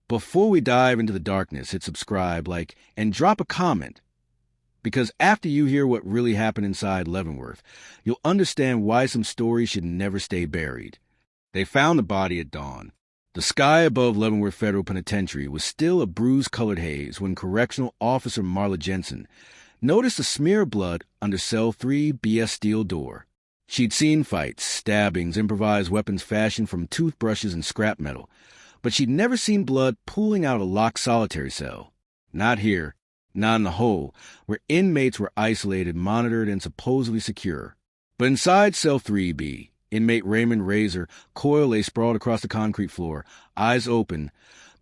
Before we dive into the darkness, hit subscribe, like, and drop a comment. Because after you hear what really happened inside Leavenworth, you'll understand why some stories should never stay buried. They found the body at dawn. The sky above Leavenworth Federal Penitentiary was still a bruise-colored haze when Correctional Officer Marla Jensen noticed a smear of blood under Cell 3 BS steel door. She'd seen fights, stabbings, improvised weapons fashioned from toothbrushes and scrap metal, but she'd never seen blood pooling out of a locked solitary cell. Not here, not in the hole, where inmates were isolated, monitored, and supposedly secure. But inside Cell 3B, inmate Raymond Razor Coyle lay sprawled across the concrete floor, eyes open,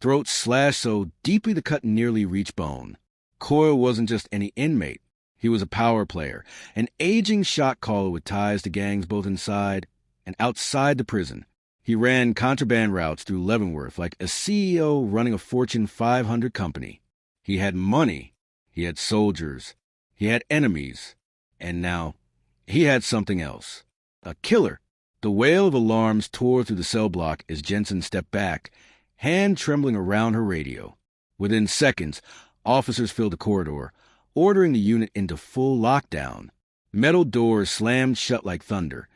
throat slashed so deeply the cut nearly reached bone. Coyle wasn't just any inmate. He was a power player, an aging shot caller with ties to gangs both inside and outside the prison. He ran contraband routes through Leavenworth like a CEO running a Fortune 500 company. He had money. He had soldiers. He had enemies. And now, he had something else. A killer. The wail of alarms tore through the cell block as Jensen stepped back, hand trembling around her radio. Within seconds, officers filled the corridor, ordering the unit into full lockdown. Metal doors slammed shut like thunder,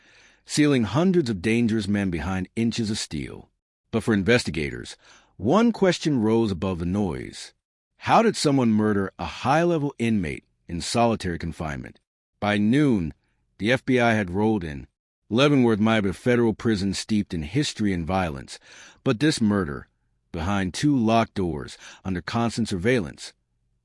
sealing hundreds of dangerous men behind inches of steel. But for investigators, one question rose above the noise. How did someone murder a high-level inmate in solitary confinement? By noon, the FBI had rolled in. Leavenworth might have been a federal prison steeped in history and violence, but this murder, behind two locked doors, under constant surveillance,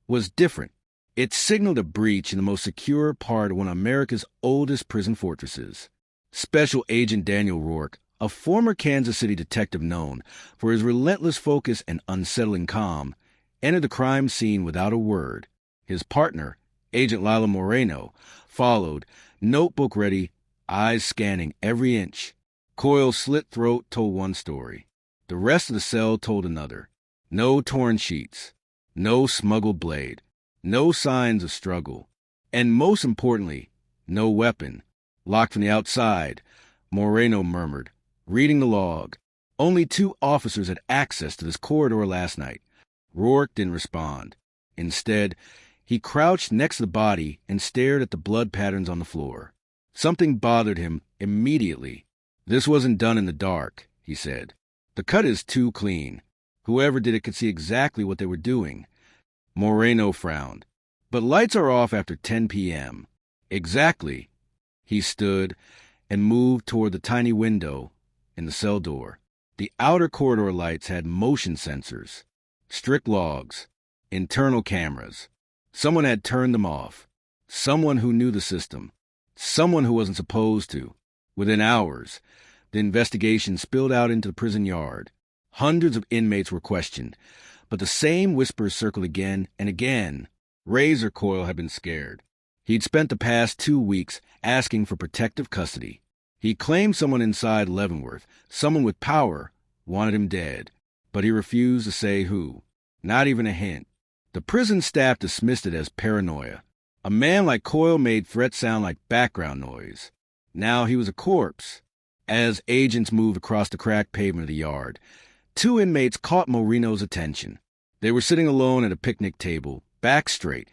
was different. It signaled a breach in the most secure part of one of America's oldest prison fortresses. Special Agent Daniel Rourke, a former Kansas City detective known for his relentless focus and unsettling calm, entered the crime scene without a word. His partner, Agent Lila Moreno, followed, notebook ready, eyes scanning every inch. Coyle's slit throat told one story. The rest of the cell told another. No torn sheets. No smuggled blade. No signs of struggle. And most importantly, no weapon. Locked from the outside, Moreno murmured, reading the log. Only 2 officers had access to this corridor last night. Rourke didn't respond. Instead, he crouched next to the body and stared at the blood patterns on the floor. Something bothered him immediately. This wasn't done in the dark, he said. The cut is too clean. Whoever did it could see exactly what they were doing. Moreno frowned. But lights are off after 10 p.m. Exactly. He stood and moved toward the tiny window in the cell door. The outer corridor lights had motion sensors, strict logs, internal cameras. Someone had turned them off. Someone who knew the system. Someone who wasn't supposed to. Within hours, the investigation spilled out into the prison yard. Hundreds of inmates were questioned, but the same whispers circled again and again. Razor Coyle had been scared. He'd spent the past 2 weeks asking for protective custody. He claimed someone inside Leavenworth, someone with power, wanted him dead, but he refused to say who. Not even a hint. The prison staff dismissed it as paranoia. A man like Coyle made threats sound like background noise. Now he was a corpse. As agents moved across the cracked pavement of the yard, 2 inmates caught Moreno's attention. They were sitting alone at a picnic table, back straight,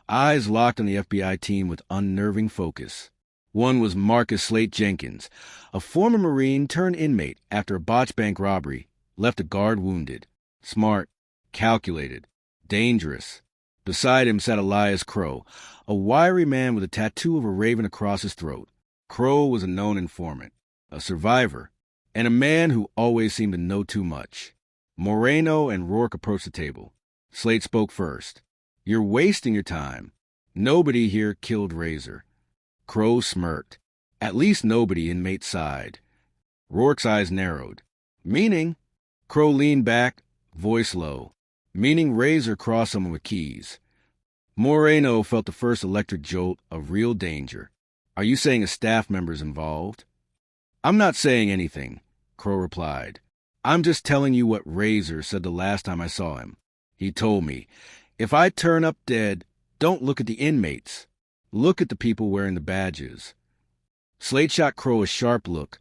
eyes locked on the FBI team with unnerving focus. One was Marcus Slate Jenkins, a former Marine turned inmate after a botched bank robbery, left a guard wounded. Smart, calculated, dangerous. Beside him sat Elias Crow, a wiry man with a tattoo of a raven across his throat. Crow was a known informant, a survivor, and a man who always seemed to know too much. Moreno and Rourke approached the table. Slate spoke first. "You're wasting your time. Nobody here killed Razor." Crow smirked. At least nobody inmate sighed. Rourke's eyes narrowed. "Meaning?" Crow leaned back, voice low. "Meaning Razor crossed someone with keys." Moreno felt the first electric jolt of real danger. "Are you saying a staff member's involved?" "I'm not saying anything," Crow replied. "I'm just telling you what Razor said the last time I saw him. He told me, if I turn up dead, don't look at the inmates. Look at the people wearing the badges." Slate shot Crow a sharp look,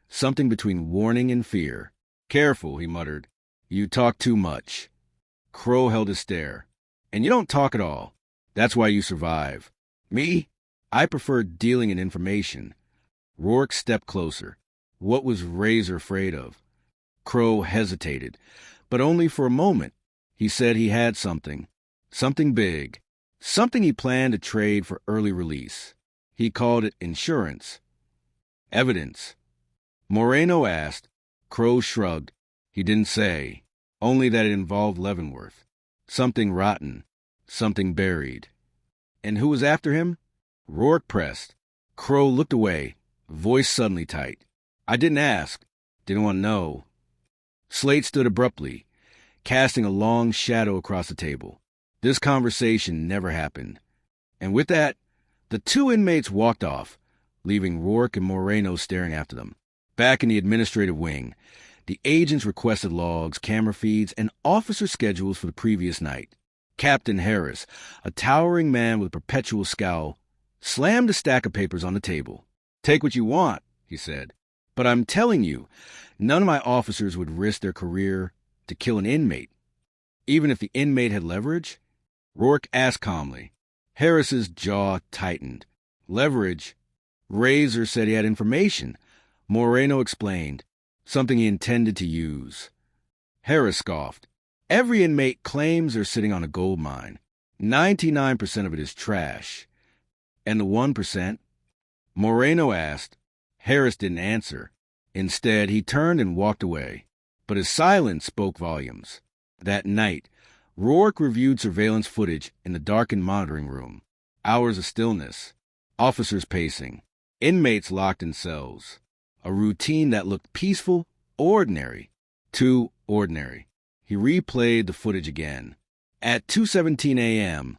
something between warning and fear. "Careful," he muttered. You talk too much. Crow held his stare. And you don't talk at all. That's why you survive. Me? I prefer dealing in information. Rourke stepped closer. What was Razor afraid of? Crow hesitated, but only for a moment. He said he had something. Something big. Something he planned to trade for early release. He called it insurance. Evidence. Moreno asked. Crow shrugged. He didn't say. Only that it involved Leavenworth. Something rotten. Something buried. And who was after him? Rourke pressed. Crow looked away, voice suddenly tight. I didn't ask. Didn't want to know. Slate stood abruptly, casting a long shadow across the table. This conversation never happened. And with that, the two inmates walked off, leaving Rourke and Moreno staring after them. Back in the administrative wing, the agents requested logs, camera feeds, and officer schedules for the previous night. Captain Harris, a towering man with a perpetual scowl, slammed a stack of papers on the table. Take what you want, he said. But I'm telling you, none of my officers would risk their career to kill an inmate, even if the inmate had leverage. Rourke asked calmly. Harris's jaw tightened. Leverage? Razor said he had information. Moreno explained. Something he intended to use. Harris scoffed. Every inmate claims they're sitting on a gold mine. 99% of it is trash. And the 1%? Moreno asked. Harris didn't answer. Instead, he turned and walked away. But his silence spoke volumes. That night, Rourke reviewed surveillance footage in the darkened monitoring room. Hours of stillness. Officers pacing. Inmates locked in cells. A routine that looked peaceful, ordinary. Too ordinary. He replayed the footage again. At 2:17 a.m.,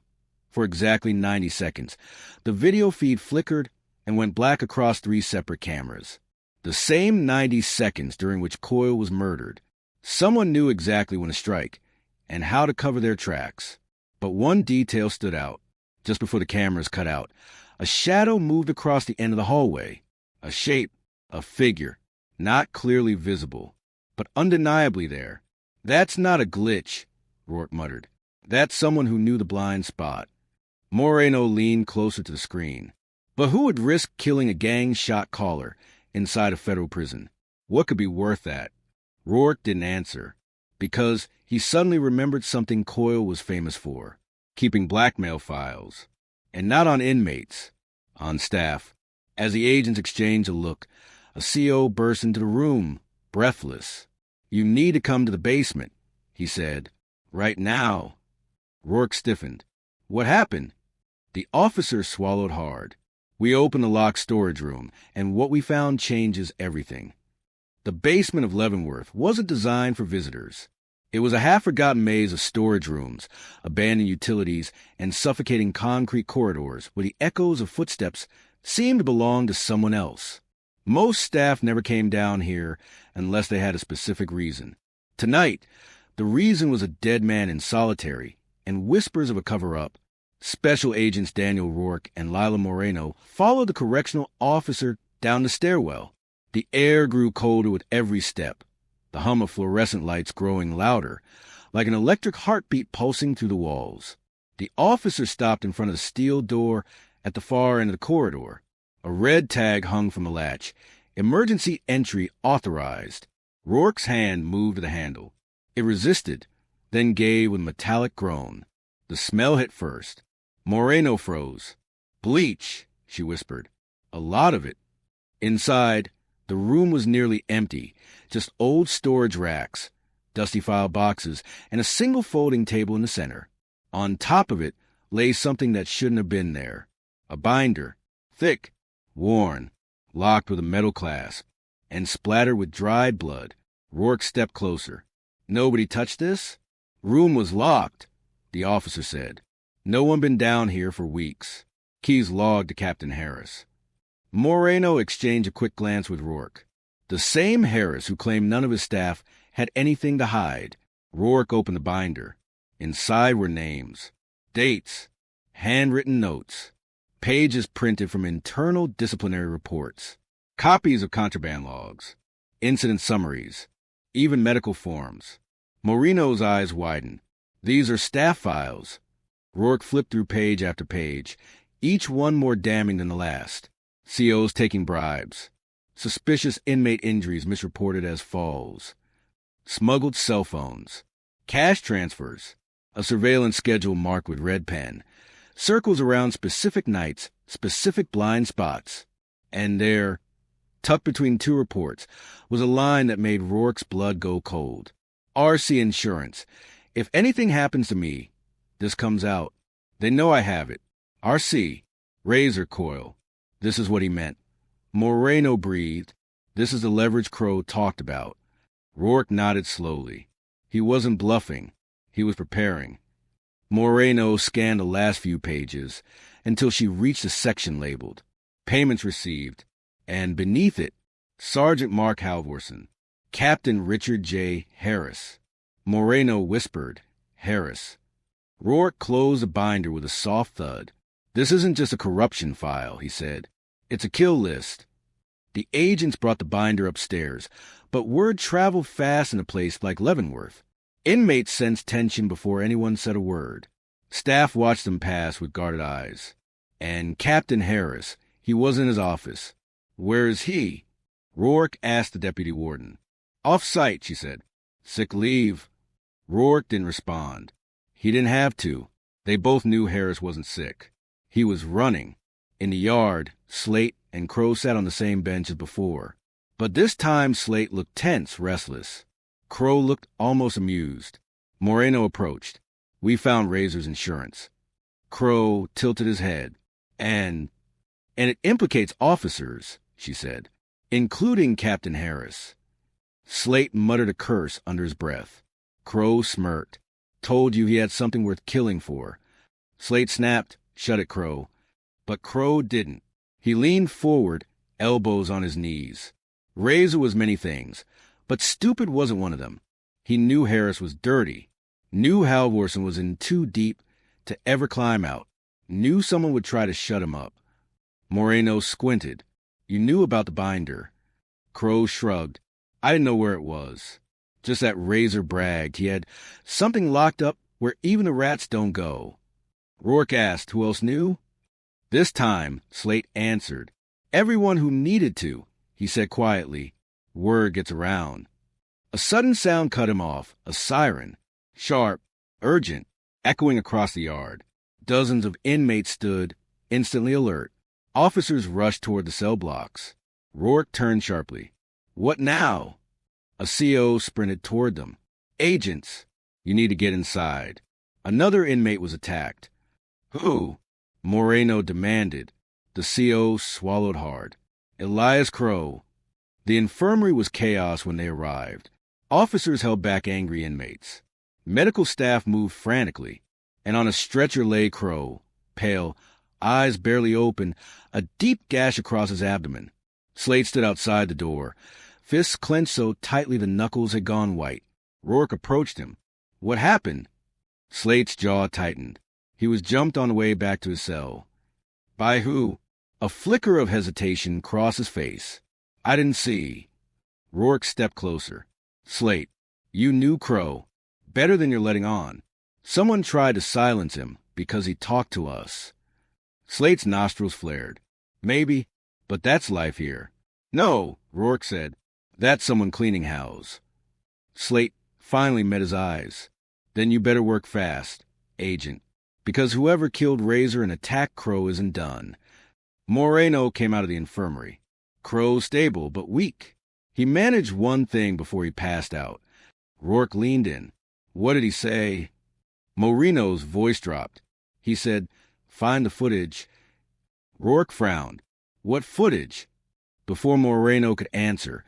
for exactly 90 seconds, the video feed flickered and went black across 3 separate cameras. The same 90 seconds during which Coyle was murdered. Someone knew exactly when to strike and how to cover their tracks. But one detail stood out. Just before the cameras cut out, a shadow moved across the end of the hallway. A shape, a figure, not clearly visible, but undeniably there. That's not a glitch, Rourke muttered. That's someone who knew the blind spot. Moreno leaned closer to the screen. But who would risk killing a gang-shot caller inside a federal prison? What could be worth that? Rourke didn't answer, because he suddenly remembered something Coyle was famous for, keeping blackmail files. And not on inmates, on staff. As the agents exchanged a look, a CO burst into the room, breathless. You need to come to the basement, he said. Right now. Rourke stiffened. What happened? The officer swallowed hard. We opened the locked storage room, and what we found changes everything. The basement of Leavenworth wasn't designed for visitors. It was a half-forgotten maze of storage rooms, abandoned utilities, and suffocating concrete corridors where the echoes of footsteps seemed to belong to someone else. Most staff never came down here unless they had a specific reason. Tonight, the reason was a dead man in solitary and whispers of a cover-up. Special Agents Daniel Rourke and Lila Moreno followed the correctional officer down the stairwell. The air grew colder with every step, the hum of fluorescent lights growing louder, like an electric heartbeat pulsing through the walls. The officer stopped in front of the steel door at the far end of the corridor. A red tag hung from the latch. Emergency entry authorized. Rourke's hand moved to the handle. It resisted, then gave with a metallic groan. The smell hit first. Moreno froze. Bleach, she whispered. A lot of it. Inside, the room was nearly empty, just old storage racks, dusty file boxes, and a single folding table in the center. On top of it lay something that shouldn't have been there. A binder, thick, worn, locked with a metal clasp, and splattered with dried blood. Rourke stepped closer. Nobody touched this? Room was locked, the officer said. No one been down here for weeks. Keys logged to Captain Harris. Moreno exchanged a quick glance with Rourke. The same Harris who claimed none of his staff had anything to hide. Rourke opened the binder. Inside were names, dates, handwritten notes, pages printed from internal disciplinary reports, copies of contraband logs, incident summaries, even medical forms. Moreno's eyes widened. These are staff files. Rourke flipped through page after page, each one more damning than the last. COs taking bribes. Suspicious inmate injuries misreported as falls. Smuggled cell phones. Cash transfers. A surveillance schedule marked with red pen. Circles around specific nights, specific blind spots. And there, tucked between two reports, was a line that made Rourke's blood go cold. RC Insurance. If anything happens to me, this comes out. They know I have it. RC. Razor coil. This is what he meant. Moreno breathed. This is the leverage Crow talked about. Rourke nodded slowly. He wasn't bluffing. He was preparing. Moreno scanned the last few pages until she reached a section labeled Payments Received, and beneath it, Sergeant Mark Halvorson, Captain Richard J. Harris. Moreno whispered, Harris. Rourke closed the binder with a soft thud. This isn't just a corruption file, he said. It's a kill list. The agents brought the binder upstairs, but word traveled fast in a place like Leavenworth. Inmates sensed tension before anyone said a word. Staff watched them pass with guarded eyes. And Captain Harris, he was in his office. Where is he? Rourke asked the deputy warden. Off-site, she said. Sick leave. Rourke didn't respond. He didn't have to. They both knew Harris wasn't sick. He was running. In the yard, Slate and Crow sat on the same bench as before. But this time Slate looked tense, restless. Crow looked almost amused. Moreno approached. We found Razor's insurance. Crow tilted his head. And it implicates officers, she said, including Captain Harris. Slate muttered a curse under his breath. Crow smirked. Told you he had something worth killing for. Slate snapped, shut it, Crow. But Crow didn't. He leaned forward, elbows on his knees. Razor was many things, but stupid wasn't one of them. He knew Harris was dirty. Knew Halvorson was in too deep to ever climb out. Knew someone would try to shut him up. Moreno squinted. You knew about the binder. Crow shrugged. I didn't know where it was. Just that Razor bragged he had something locked up where even the rats don't go. Rourke asked who else knew. This time, Slate answered. Everyone who needed to, he said quietly. Word gets around. A sudden sound cut him off, a siren. Sharp, urgent, echoing across the yard. Dozens of inmates stood, instantly alert. Officers rushed toward the cell blocks. Rourke turned sharply. What now? A CO sprinted toward them. Agents! You need to get inside. Another inmate was attacked. Who? Moreno demanded. The CO swallowed hard. Elias Crow. The infirmary was chaos when they arrived. Officers held back angry inmates. Medical staff moved frantically, and on a stretcher lay Crow, pale, eyes barely open, a deep gash across his abdomen. Slate stood outside the door, fists clenched so tightly the knuckles had gone white. Rourke approached him. What happened? Slate's jaw tightened. He was jumped on the way back to his cell. By who? A flicker of hesitation crossed his face. I didn't see. Rourke stepped closer. Slate, you knew Crow. Better than you're letting on. Someone tried to silence him because he talked to us. Slate's nostrils flared. Maybe, but that's life here. No, Rourke said. That's someone cleaning house. Slate finally met his eyes. Then you better work fast, agent, because whoever killed Razor and attacked Crow isn't done. Moreno came out of the infirmary. Crow stable, but weak. He managed one thing before he passed out. Rourke leaned in. What did he say? Moreno's voice dropped. He said, find the footage. Rourke frowned. What footage? Before Moreno could answer,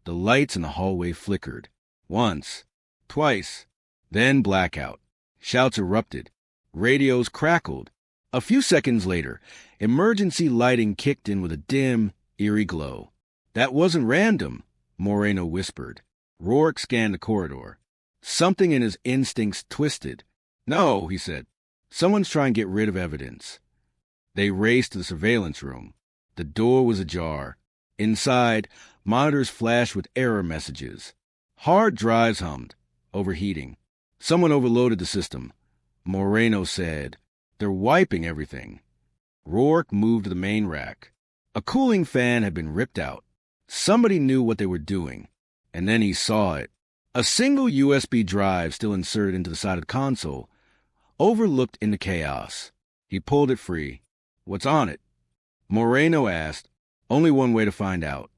the lights in the hallway flickered. Once. Twice. Then blackout. Shouts erupted. Radios crackled. A few seconds later, emergency lighting kicked in with a dim, eerie glow. That wasn't random, Moreno whispered. Rourke scanned the corridor. Something in his instincts twisted. No, he said. Someone's trying to get rid of evidence. They raced to the surveillance room. The door was ajar. Inside, monitors flashed with error messages. Hard drives hummed. overheating. Someone overloaded the system. Moreno said, "They're wiping everything." Rourke moved to the main rack. A cooling fan had been ripped out. Somebody knew what they were doing, and then he saw it. A single USB drive still inserted into the side of the console, overlooked in the chaos. He pulled it free. "What's on it?" Moreno asked. Only one way to find out.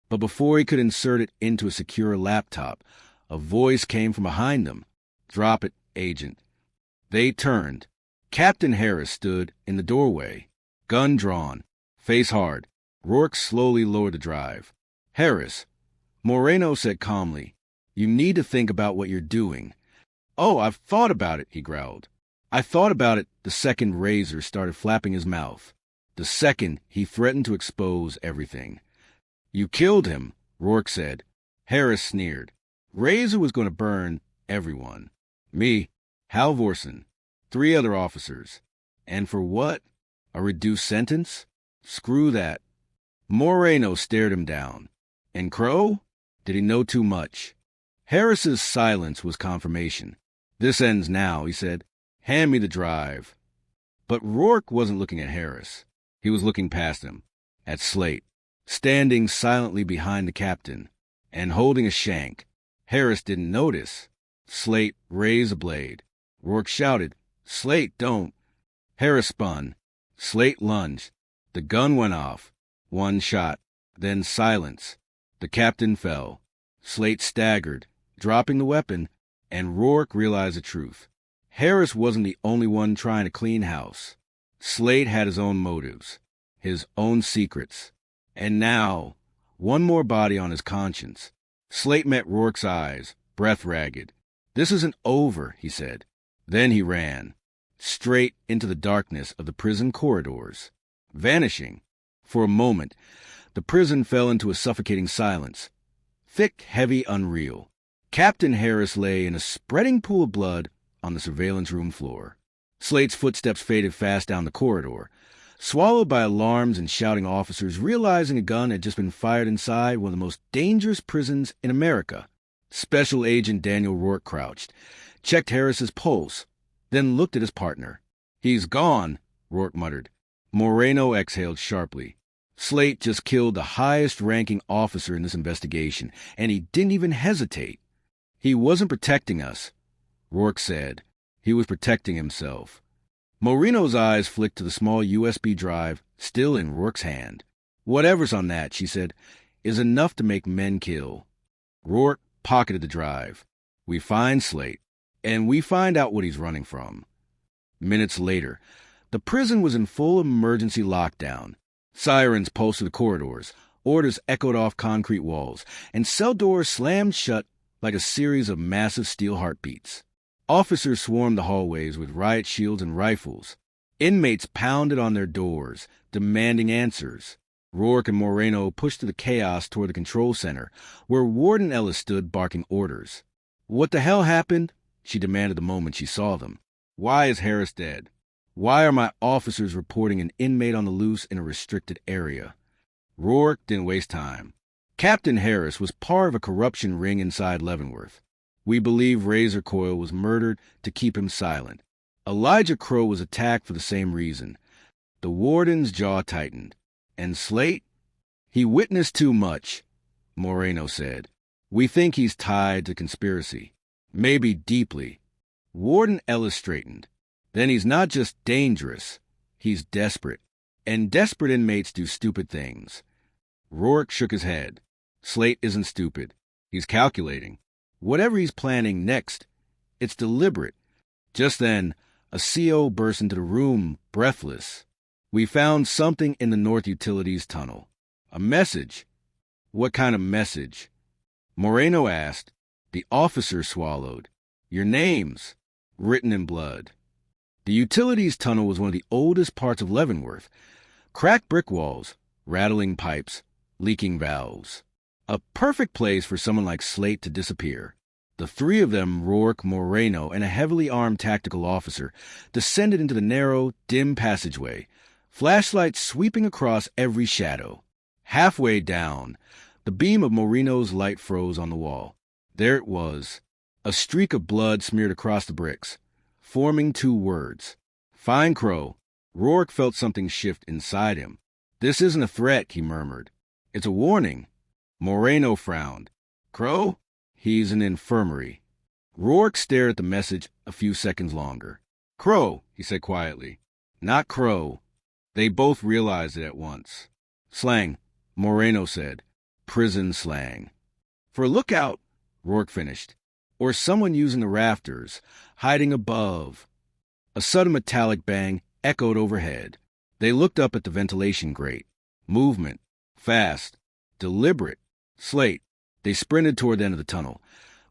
But before he could insert it into a secure laptop, a voice came from behind them. "Drop it, Agent." They turned. Captain Harris stood in the doorway, gun drawn, face hard. Rourke slowly lowered the drive. "Harris," Moreno said calmly, "you need to think about what you're doing." "Oh, I've thought about it," he growled. "I thought about it the second Razor started flapping his mouth. The second he threatened to expose everything." "You killed him," Rourke said. Harris sneered. "Razor was going to burn everyone. Me, Halvorsen, 3 other officers. And for what? A reduced sentence? Screw that." Moreno stared him down. And Crow? Did he know too much? Harris's silence was confirmation. "This ends now," he said. "Hand me the drive." But Rourke wasn't looking at Harris. He was looking past him, at Slate, standing silently behind the captain, and holding a shank. Harris didn't notice. Slate raised a blade. Rourke shouted, "Slate, don't." Harris spun. Slate lunged. The gun went off. One shot. Then silence. The captain fell. Slate staggered, dropping the weapon, and Rourke realized the truth. Harris wasn't the only one trying to clean house. Slate had his own motives, his own secrets. And now, one more body on his conscience. Slate met Rourke's eyes, breath ragged. "This isn't over," he said. Then he ran, straight into the darkness of the prison corridors, vanishing. For a moment, the prison fell into a suffocating silence. Thick, heavy, unreal. Captain Harris lay in a spreading pool of blood on the surveillance room floor. Slate's footsteps faded fast down the corridor, swallowed by alarms and shouting officers realizing a gun had just been fired inside one of the most dangerous prisons in America. Special Agent Daniel Rourke crouched, checked Harris's pulse, then looked at his partner. "He's gone," Rourke muttered. Moreno exhaled sharply. Slate just killed the highest-ranking officer in this investigation, and he didn't even hesitate. "He wasn't protecting us," Rourke said. "He was protecting himself." Moreno's eyes flicked to the small USB drive still in Rourke's hand. "Whatever's on that," she said, "is enough to make men kill." Rourke pocketed the drive. We find Slate, and we find out what he's running from. Minutes later, the prison was in full emergency lockdown. Sirens pulsed through the corridors, orders echoed off concrete walls, and cell doors slammed shut like a series of massive steel heartbeats. Officers swarmed the hallways with riot shields and rifles. Inmates pounded on their doors, demanding answers. Rourke and Moreno pushed through the chaos toward the control center, where Warden Ellis stood barking orders. "What the hell happened?" she demanded the moment she saw them. "Why is Harris dead? Why are my officers reporting an inmate on the loose in a restricted area?" Rourke didn't waste time. Captain Harris was part of a corruption ring inside Leavenworth. We believe Razor Coil was murdered to keep him silent. Elijah Crow was attacked for the same reason. The warden's jaw tightened. And Slate? "He witnessed too much," Moreno said. "We think he's tied to conspiracy. Maybe deeply." Warden Ellis straightened. "Then he's not just dangerous. He's desperate. And desperate inmates do stupid things." Rourke shook his head. "Slate isn't stupid. He's calculating. Whatever he's planning next, it's deliberate." Just then, a CO burst into the room, breathless. "We found something in the North Utilities tunnel. A message." "What kind of message?" Moreno asked. The officer swallowed. "Your names, written in blood." The Utilities tunnel was one of the oldest parts of Leavenworth. Cracked brick walls, rattling pipes, leaking valves. A perfect place for someone like Slate to disappear. The 3 of them, Rourke, Moreno, and a heavily armed tactical officer, descended into the narrow, dim passageway, flashlights sweeping across every shadow. Halfway down, the beam of Moreno's light froze on the wall. There it was, A streak of blood smeared across the bricks, forming two words. Fine Crow. Rourke felt something shift inside him. This isn't a threat, he murmured. It's a warning. Moreno frowned. Crow? He's an infirmary. Rourke stared at the message a few seconds longer. Crow, he said quietly. Not Crow. They both realized it at once. Slang, Moreno said. Prison slang. For a lookout, Rourke finished. Or someone using the rafters, hiding above. A sudden metallic bang echoed overhead. They looked up at the ventilation grate. Movement. Fast. Deliberate. Slate. They sprinted toward the end of the tunnel.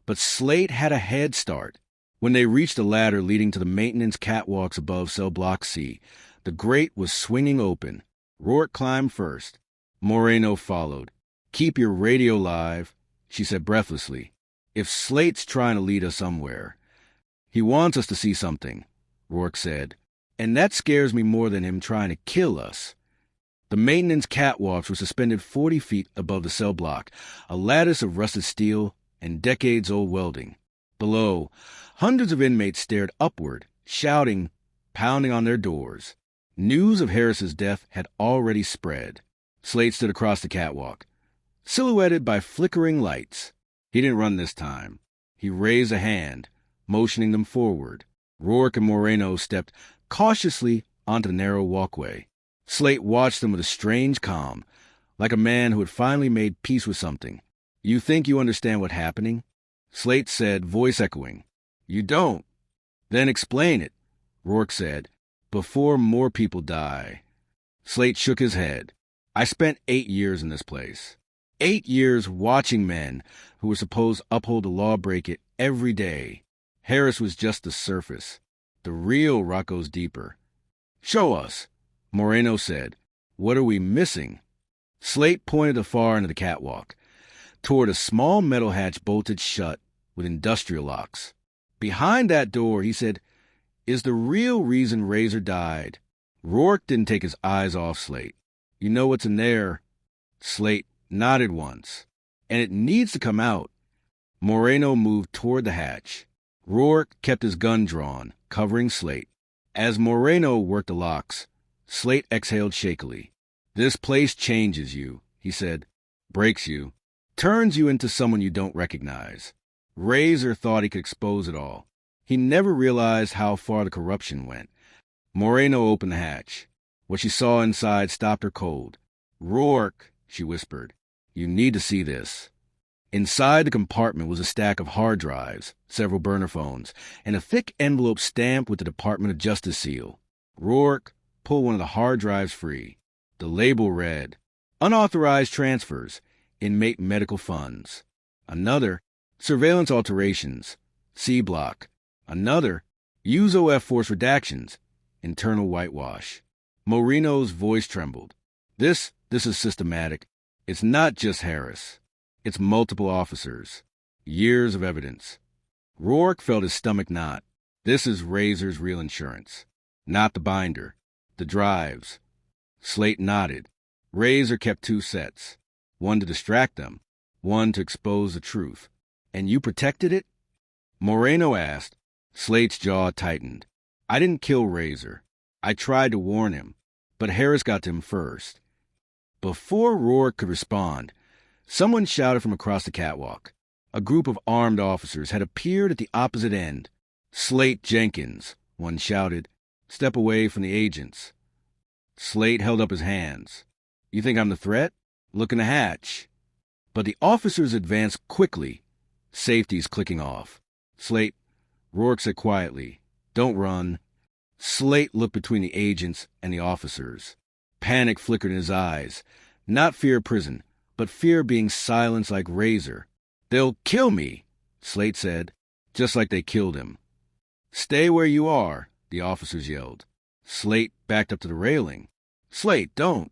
But Slate had a head start. When they reached the ladder leading to the maintenance catwalks above cell block C, the grate was swinging open. Rourke climbed first. Moreno followed. Keep your radio live, she said breathlessly. If Slate's trying to lead us somewhere. He wants us to see something, Rourke said. And that scares me more than him trying to kill us. The maintenance catwalks were suspended 40 feet above the cell block, a lattice of rusted steel and decades-old welding. Below, hundreds of inmates stared upward, shouting, pounding on their doors. News of Harris's death had already spread. Slate stood across the catwalk, silhouetted by flickering lights. He didn't run this time. He raised a hand, motioning them forward. Rourke and Moreno stepped cautiously onto the narrow walkway. Slate watched them with a strange calm, like a man who had finally made peace with something. You think you understand what's happening? Slate said, voice echoing. You don't. Then explain it, Rourke said, before more people die. Slate shook his head. I spent 8 years in this place. 8 years watching men who were supposed to uphold the law break it every day. Harris was just the surface. The real rock goes deeper. Show us, Moreno said. What are we missing? Slate pointed afar into the catwalk, toward a small metal hatch bolted shut with industrial locks. Behind that door, he said, is the real reason Razor died. Rourke didn't take his eyes off Slate. You know what's in there? Slate nodded once. And it needs to come out. Moreno moved toward the hatch. Rourke kept his gun drawn, covering Slate. As Moreno worked the locks, Slate exhaled shakily. This place changes you, he said. Breaks you. Turns you into someone you don't recognize. Razor thought he could expose it all. He never realized how far the corruption went. Moreno opened the hatch. What she saw inside stopped her cold. Rourke, she whispered, you need to see this. Inside the compartment was a stack of hard drives, several burner phones, and a thick envelope stamped with the Department of Justice seal. Rourke pulled one of the hard drives free. The label read, Unauthorized Transfers, Inmate Medical Funds. Another, Surveillance Alterations, C Block. Another, Use OF Force Redactions, Internal Whitewash. Moreno's voice trembled. This is systematic. It's not just Harris. It's multiple officers. Years of evidence. Rourke felt his stomach knot. This is Razor's real insurance. Not the binder. The drives. Slate nodded. Razor kept 2 sets. One to distract them. One to expose the truth. And you protected it? Moreno asked. Slate's jaw tightened. I didn't kill Razor. I tried to warn him. But Harris got to him first. Before Rourke could respond, someone shouted from across the catwalk. A group of armed officers had appeared at the opposite end. Slate Jenkins, one shouted. Step away from the agents. Slate held up his hands. You think I'm the threat? Look in the hatch. But the officers advanced quickly. Safety's clicking off. Slate, Rourke said quietly, don't run. Slate looked between the agents and the officers. Panic flickered in his eyes. Not fear of prison, but fear of being silenced like Razor. They'll kill me, Slate said, just like they killed him. Stay where you are, the officers yelled. Slate backed up to the railing. Slate, don't.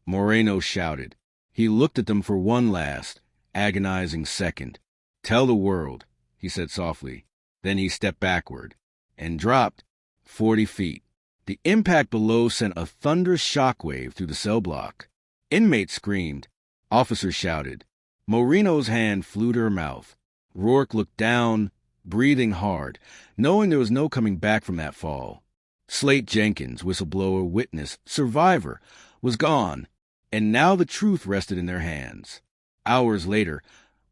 Moreno shouted. He looked at them for one last, agonizing second. Tell the world, he said softly. Then he stepped backward and dropped 40 feet. The impact below sent a thunderous shockwave through the cell block. Inmates screamed. Officers shouted. Moreno's hand flew to her mouth. Rourke looked down, breathing hard, knowing there was no coming back from that fall. Slate Jenkins, whistleblower, witness, survivor, was gone, and now the truth rested in their hands. Hours later,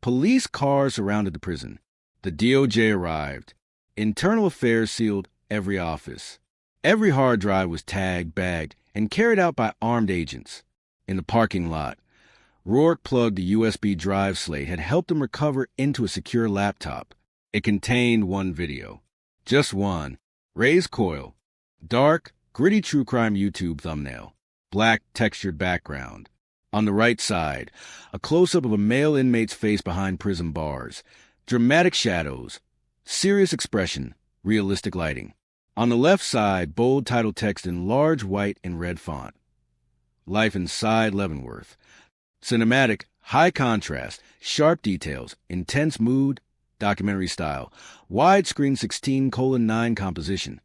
police cars surrounded the prison. The DOJ arrived. Internal Affairs sealed every office. Every hard drive was tagged, bagged, and carried out by armed agents. In the parking lot, Rourke plugged the USB drive Slate had helped him recover into a secure laptop. It contained one video. Just one. Raised coil. Dark, gritty true crime YouTube thumbnail. Black textured background. On the right side, a close-up of a male inmate's face behind prison bars. Dramatic shadows. Serious expression. Realistic lighting. On the left side, bold title text in large white and red font. Life inside Leavenworth. Cinematic, high contrast, sharp details, intense mood, documentary style, widescreen 16:9 composition,